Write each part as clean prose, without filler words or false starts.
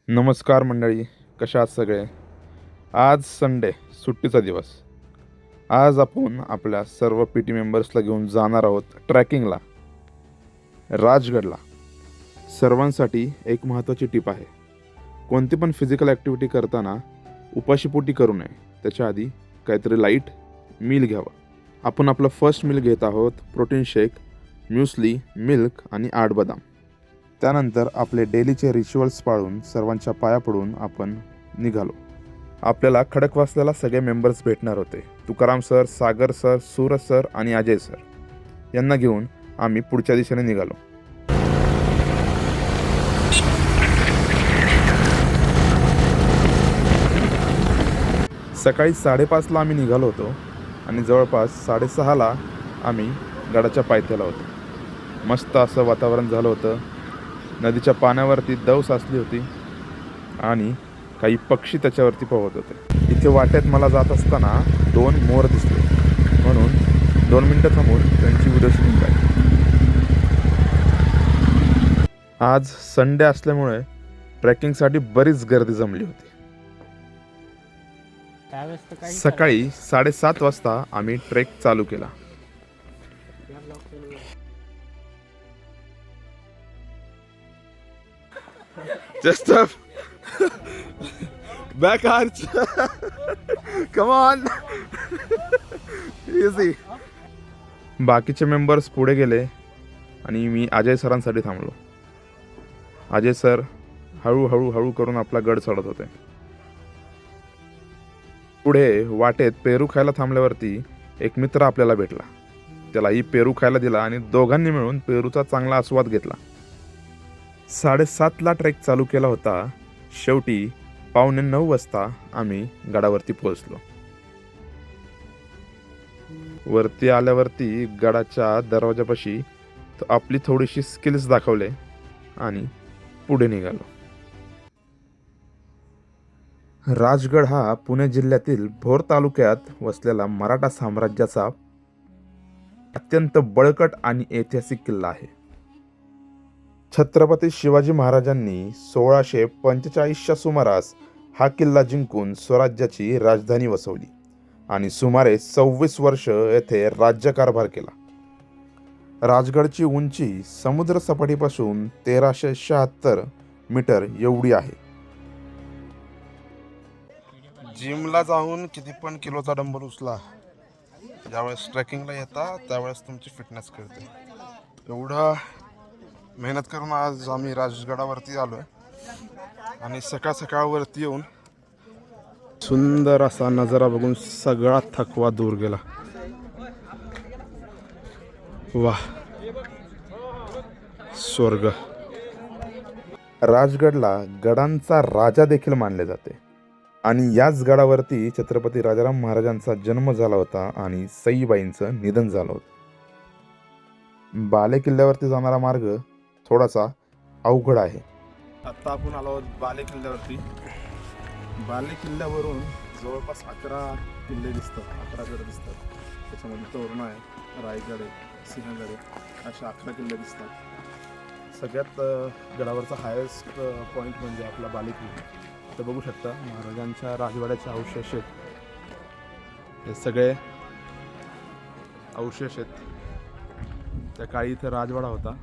नमस्कार मंडळी, कशा आहात सगळे. आज संडे, सुट्टीचा दिवस. आज आपण आपल्या सर्व पी टी मेंबर्सला घेऊन जाणार आहोत ट्रॅकिंगला, राजगडला. सर्वांसाठी एक महत्त्वाची टिप आहे. कोणती पण फिजिकल ॲक्टिव्हिटी करताना उपाशीपोटी करू नये. त्याच्या आधी काहीतरी लाईट मील घ्यावं. आपण आपलं फर्स्ट मील घेत आहोत. प्रोटीन शेक, म्युस्ली, मिल्क आणि 8 बदाम. त्यानंतर आपले डेलीचे रिच्युअल्स पाळून सर्वांच्या पाया पडून आपण निघालो. आपल्याला खडकवासल्याला सगळे मेंबर्स भेटणार होते. तुकाराम सर, सागर सर, सूरज सर आणि अजय सर यांना घेऊन आम्ही पुढच्या दिशेने निघालो. सकाळी 5:30ला आम्ही निघालो होतो आणि जवळपास 6:30ला आम्ही गडाच्या पायथ्याला होतो. मस्त असं वातावरण झालं होतं. नदीच्या पाण्यावरती दव साचली होती आणि काही पक्षी त्याच्यावरती पोहत होते. इथे वाटेत मला जात असताना 2 मोर दिसले, म्हणून 2 मिनटं थांबून त्यांची व्हिडिओ शूटिंग काढली. आज संडे असल्यामुळे ट्रेकिंगसाठी बरीच गर्दी जमली होती. सकाळी 7:30 वाजता आम्ही ट्रेक चालू केला. Just up. Back arch. Come on. Easy. बाकीचे मेंबर्स पुढे गेले आणि मी अजय सरांसाठी थांबलो. अजय सर हळूहळू करून आपला गड चढत होते. पुढे वाटेत पेरू खायला थांबल्यावरती एक मित्र आपल्याला भेटला. त्यालाही पेरू खायला दिला आणि दोघांनी मिळून पेरूचा चांगला आस्वाद घेतला. 7:30ला ट्रेक चालू केला होता. शेवटी 8:45 वाजता आम्ही गडावरती पोहोचलो. वरती आल्यावरती गडाच्या दरवाजापाशी आपली थोडीशी स्किल्स दाखवले आणि पुढे निघालो. राजगड हा पुणे जिल्ह्यातील भोर तालुक्यात वसलेला मराठा साम्राज्याचा अत्यंत बळकट आणि ऐतिहासिक किल्ला आहे. छत्रपती शिवाजी महाराजांनी 1645च्या सुमारास हा किल्ला जिंकून स्वराज्याची राजधानी वसवली आणि सुमारे 26 वर्ष येथे राज्यकारभार केला. राजगडची उंची समुद्र सपाटीपासून 1376 मीटर एवढी आहे. जिमला जाऊन किती पण किलोचा डंबल उचला, ज्यावेळेस ट्रेकिंगला येता त्यावेळेस तुमची फिटनेस कळते. एवढा मेहनत करून आज आम्ही राजगडावरती आलो आणि सकाळ वरती येऊन सुंदर असा नजारा बघून सगळा थकवा दूर गेला. वाह, स्वर्ग. राजगडला गडांचा राजा देखील मानले जाते आणि याच गडावरती छत्रपती राजाराम महाराजांचा जन्म झाला होता आणि सईबाईंचं निधन झालं होतं. बाले किल्ल्यावरती जाणारा मार्ग थोडासा अवघड आहे. आता आपण आलो आहोत बाले किल्ल्यावरती. बाले किल्ल्यावरून जवळपास 11 किल्ले दिसतात, 11 गड दिसतात. त्याच्यामध्ये तोरणा आहे, रायगड आहे, सिंहगड आहे, अशा 11 किल्ले दिसतात. सगळ्यात गडावरचा हायेस्ट पॉईंट म्हणजे आपला बाले किल्ला. तर बघू शकता महाराजांच्या राजवाड्याचे अवशेष आहेत. हे सगळे अवशेष आहेत. त्या काळी इथे राजवाडा होता.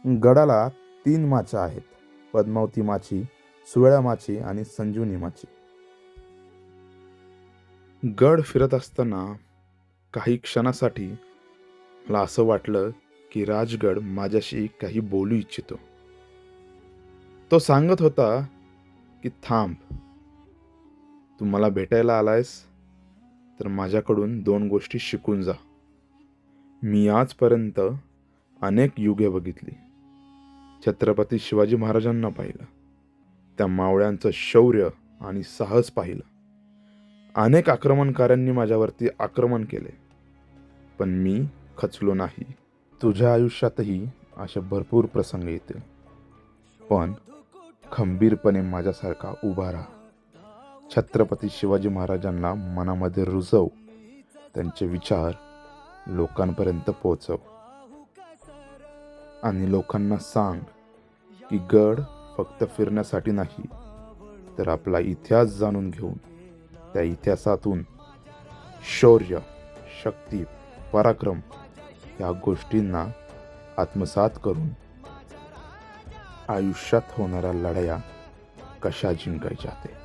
गडाला 3 माच्या आहेत: पद्मावती माची, सुवेळा माची आणि संजीवनी माची. गड फिरत असताना काही क्षणासाठी मला असं वाटलं की राजगड माझ्याशी काही बोलू इच्छितो. तो सांगत होता की थांब, तू मला भेटायला आलायस तर माझ्याकडून 2 गोष्टी शिकून जा. मी आजपर्यंत अनेक युगे बघितली. छत्रपती शिवाजी महाराजांना पाहिलं, त्या मावळ्यांचं शौर्य आणि साहस पाहिलं. अनेक आक्रमणकाऱ्यांनी माझ्यावरती आक्रमण केले, पण मी खचलो नाही. तुझ्या आयुष्यातही अशा भरपूर प्रसंग येतील, पण खंबीरपणे माझ्यासारखा उभा राहा. छत्रपती शिवाजी महाराजांना मनामध्ये रुजव, त्यांचे विचार लोकांपर्यंत पोहोचव. आणि लोकांना सांग की गड फक्त फिरण्यासाठी नाही, तर आपला इतिहास जाणून घेऊन त्या इतिहासातून शौर्य, शक्ती, पराक्रम या गोष्टींना आत्मसात करून आयुष्यात होणाऱ्या लढाया कशा जिंकायच्या ते